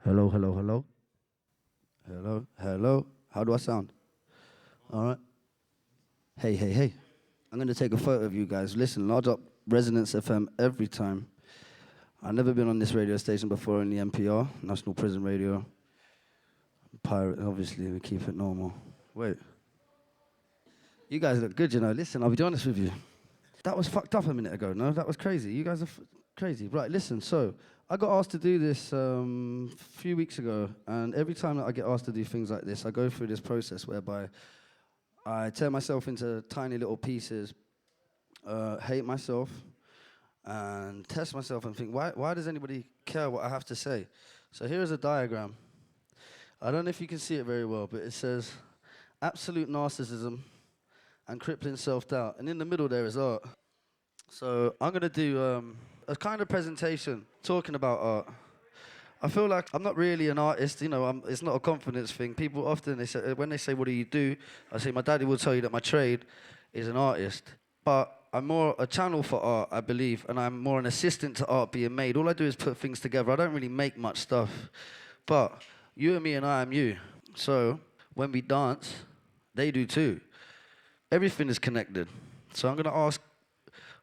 Hello, hello, hello. Hello, hello. How do I sound? All right. Hey, hey, hey. I'm going to take a photo of you guys. Listen, large up Resonance FM every time. I've never been on this radio station before in the NPR, National Prison Radio. Pirate, obviously, we keep it normal. Wait. You guys look good, you know. Listen, I'll be honest with you. That was fucked up a minute ago, no? That was crazy. You guys are crazy. Right, listen, so I got asked to do this a few weeks ago, and every time that I get asked to do things like this, I go through this process whereby I tear myself into tiny little pieces, hate myself, and test myself and think, why does anybody care what I have to say? So here is a diagram. I don't know if you can see it very well, but it says absolute narcissism and crippling self-doubt. And in the middle there is art. So I'm going to do a kind of presentation talking about art. I feel like I'm not really an artist, you know, it's not a confidence thing. People often, when they say, what do? I say, my daddy will tell you that my trade is an artist. But I'm more a channel for art, I believe, and I'm more an assistant to art being made. All I do is put things together. I don't really make much stuff. But you and me and I am you. So when we dance, they do too. Everything is connected. So I'm going to ask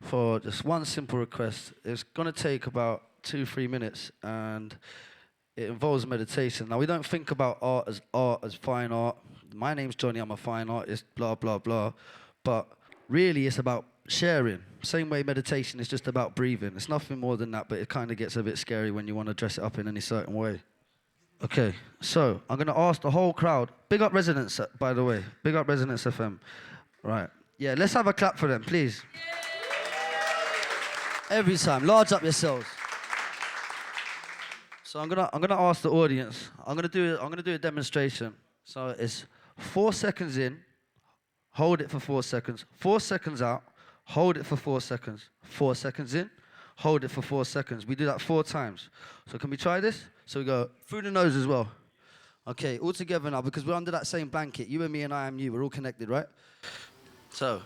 for just one simple request. It's going to take about 2-3 minutes, and it involves meditation. Now, we don't think about art, as fine art. My name's Johnny, I'm a fine artist, blah, blah, blah. But really, it's about sharing. Same way meditation is just about breathing. It's nothing more than that, but it kind of gets a bit scary when you want to dress it up in any certain way. Okay, so I'm going to ask the whole crowd. Big up Resonance, by the way. Big up Resonance FM. Right. Yeah, let's have a clap for them, please. Every time, large up yourselves. So I'm gonna ask the audience. I'm gonna do a demonstration. So it's 4 seconds in, hold it for 4 seconds. 4 seconds out, hold it for 4 seconds. 4 seconds in, hold it for 4 seconds. We do that 4 times. So can we try this? So we go through the nose as well. Okay, all together now, because we're under that same blanket. You and me and I am you. We're all connected, right? So.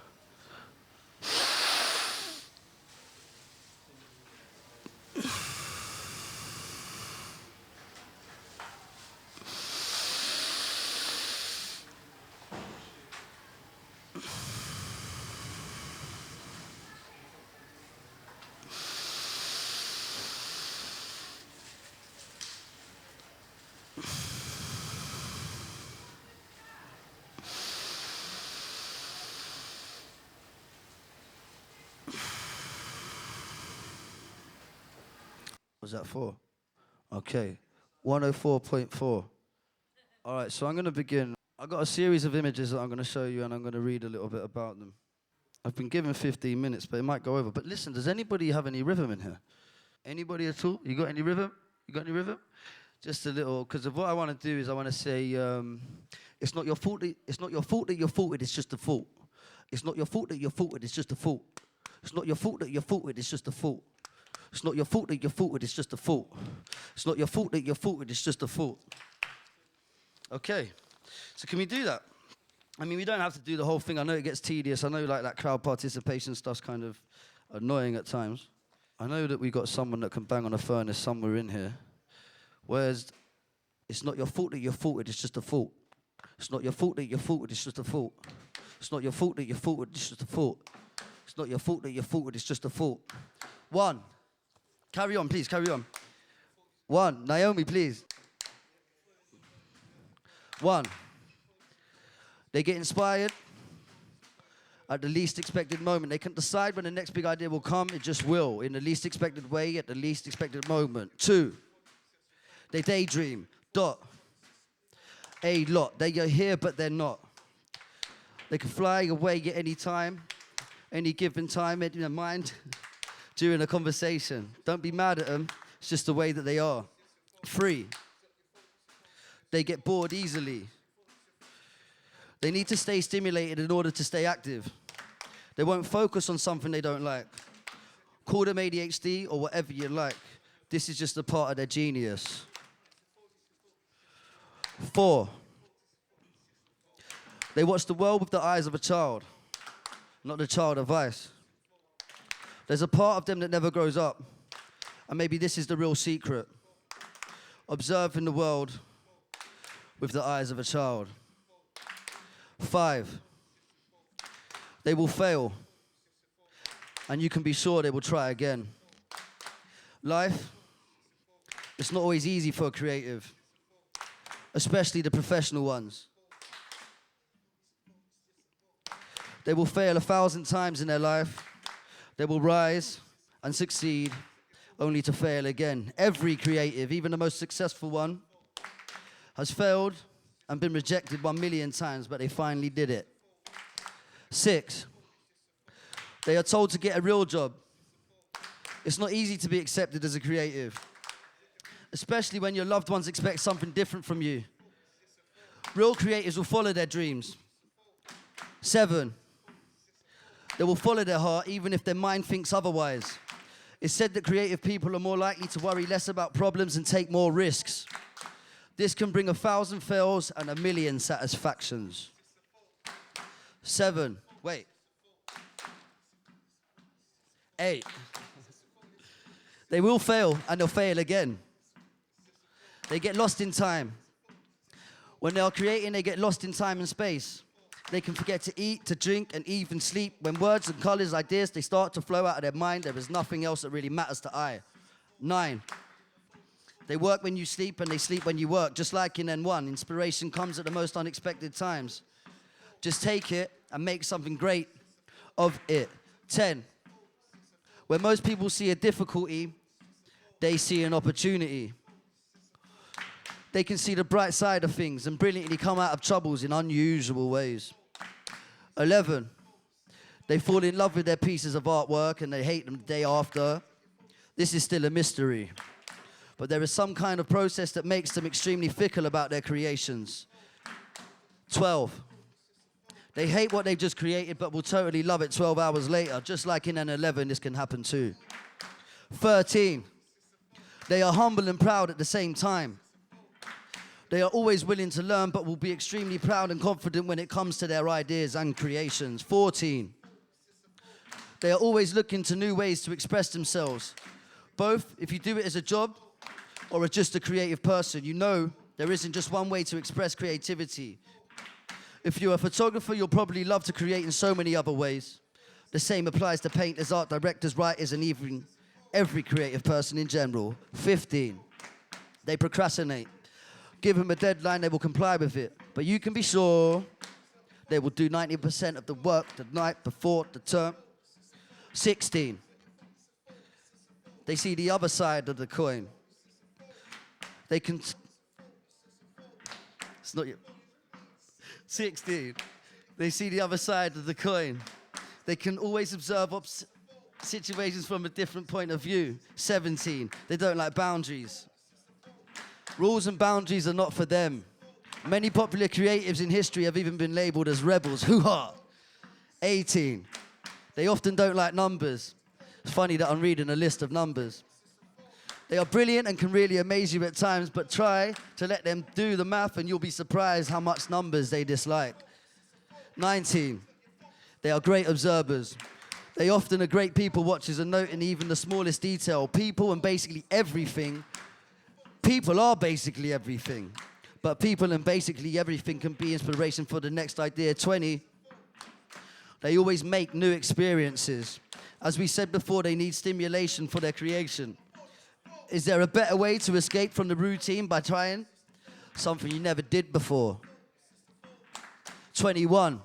Was that 4? Okay, 104.4. All right, so I'm going to begin. I've got a series of images that I'm going to show you, and I'm going to read a little bit about them. I've been given 15 minutes, but it might go over. But listen, does anybody have any rhythm in here? Anybody at all? You got any rhythm? You got any rhythm? Just a little, because of what I want to do is I want to say, it's not your fault. It's not your fault that you're faulted. It's just a fault. It's not your fault that you're faulted. It's just a fault. It's not your fault that you're faulted. It's just a fault. It's not your fault that you're faulted. It's just a fault. It's not your fault that you're faulted. It's just a fault. Okay. So can we do that? I mean, we don't have to do the whole thing. I know it gets tedious. I know like that crowd participation stuff's kind of annoying at times. I know that we got someone that can bang on a furnace somewhere in here. Whereas it's not your fault that you're faulted. It's just a fault. It's not your fault that you're faulted. It's just a fault. It's not your fault that you're faulted. It's just a fault. It's not your fault that you're faulted. It's just a fault. 1. Carry on, please. Carry on. 1. Naomi, please. 1. They get inspired at the least expected moment. They can't decide when the next big idea will come. It just will, in the least expected way, at the least expected moment. 2. They daydream. Dot. A lot. They are here, but they're not. They can fly away at any time, any given time, in their mind, during a conversation. Don't be mad at them. It's just the way that they are. 3. They get bored easily. They need to stay stimulated in order to stay active. They won't focus on something they don't like. Call them ADHD or whatever you like. This is just a part of their genius. 4. They watch the world with the eyes of a child, not the child of vice. There's a part of them that never grows up. And maybe this is the real secret. observing the world with the eyes of a child. 5, they will fail, and you can be sure they will try again. Life, it's not always easy for a creative, especially the professional ones. They will fail 1,000 times in their life. They will rise and succeed, only to fail again. Every creative, even the most successful one, has failed and been rejected 1,000,000 times, but they finally did it. 6, they are told to get a real job. It's not easy to be accepted as a creative, especially when your loved ones expect something different from you. Real creatives will follow their dreams. 7, they will follow their heart even if their mind thinks otherwise. It's said that creative people are more likely to worry less about problems and take more risks. This can bring 1,000 fails and 1,000,000 satisfactions. 7, wait. 8, they will fail and they'll fail again. They get lost in time. When they are creating, they get lost in time and space. They can forget to eat, to drink, and even sleep. When words and colors, ideas, they start to flow out of their mind, there is nothing else that really matters to I. 9, they work when you sleep and they sleep when you work. Just like in N1, inspiration comes at the most unexpected times. Just take it and make something great of it. 10, when most people see a difficulty, they see an opportunity. They can see the bright side of things and brilliantly come out of troubles in unusual ways. 11, they fall in love with their pieces of artwork and they hate them the day after. This is still a mystery, but there is some kind of process that makes them extremely fickle about their creations. 12, they hate what they've just created but will totally love it 12 hours later. Just like in N11, this can happen too. 13, they are humble and proud at the same time. They are always willing to learn, but will be extremely proud and confident when it comes to their ideas and creations. 14, they are always looking to new ways to express themselves. Both, if you do it as a job or as just a creative person, you know there isn't just one way to express creativity. If you're a photographer, you'll probably love to create in so many other ways. The same applies to painters, art directors, writers, and even every creative person in general. 15, they procrastinate. Give them a deadline, they will comply with it. But you can be sure they will do 90% of the work the night before the term. 16, they see the other side of the coin. They can... It's not you. 16, they see the other side of the coin. They can always observe situations from a different point of view. 17, they don't like boundaries. Rules and boundaries are not for them. Many popular creatives in history have even been labeled as rebels. Hoo-ha! 18, they often don't like numbers. It's funny that I'm reading a list of numbers. They are brilliant and can really amaze you at times, but try to let them do the math and you'll be surprised how much numbers they dislike. 19, they are great observers. They often are great people watchers and note in even the smallest detail. People and basically everything. People are basically everything, but people and basically everything can be inspiration for the next idea. 20, they always make new experiences. As we said before, they need stimulation for their creation. Is there a better way to escape from the routine by trying something you never did before? 21,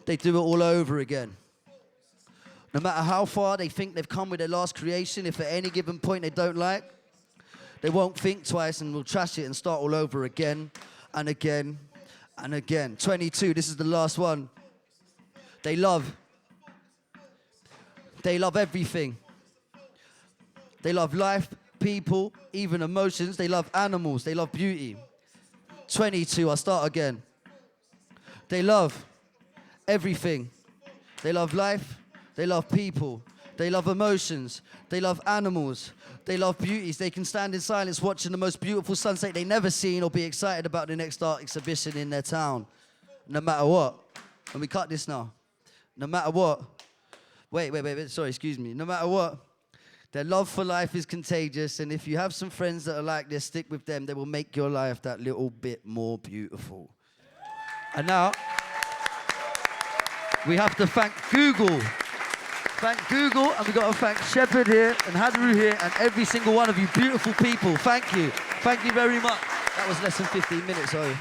they do it all over again. No matter how far they think they've come with their last creation, if at any given point they don't like, they won't think twice and will trash it and start all over again and again and again. 22, this is the last one. They love everything. They love life, people, even emotions. They love animals. They love beauty. 22, I'll start again. They love everything. They love life. They love people. They love emotions. They love animals. They love beauties. They can stand in silence watching the most beautiful sunset they never seen or be excited about the next art exhibition in their town. No matter what. And we cut this now. No matter what. Wait. Sorry, excuse me. No matter what. Their love for life is contagious, and if you have some friends that are like this, stick with them. They will make your life that little bit more beautiful. And now, we have to thank Google. Thank Google, and we've got to thank Shepherd here, and Hadaru here, and every single one of you beautiful people. Thank you. Thank you very much. That was less than 15 minutes, sorry.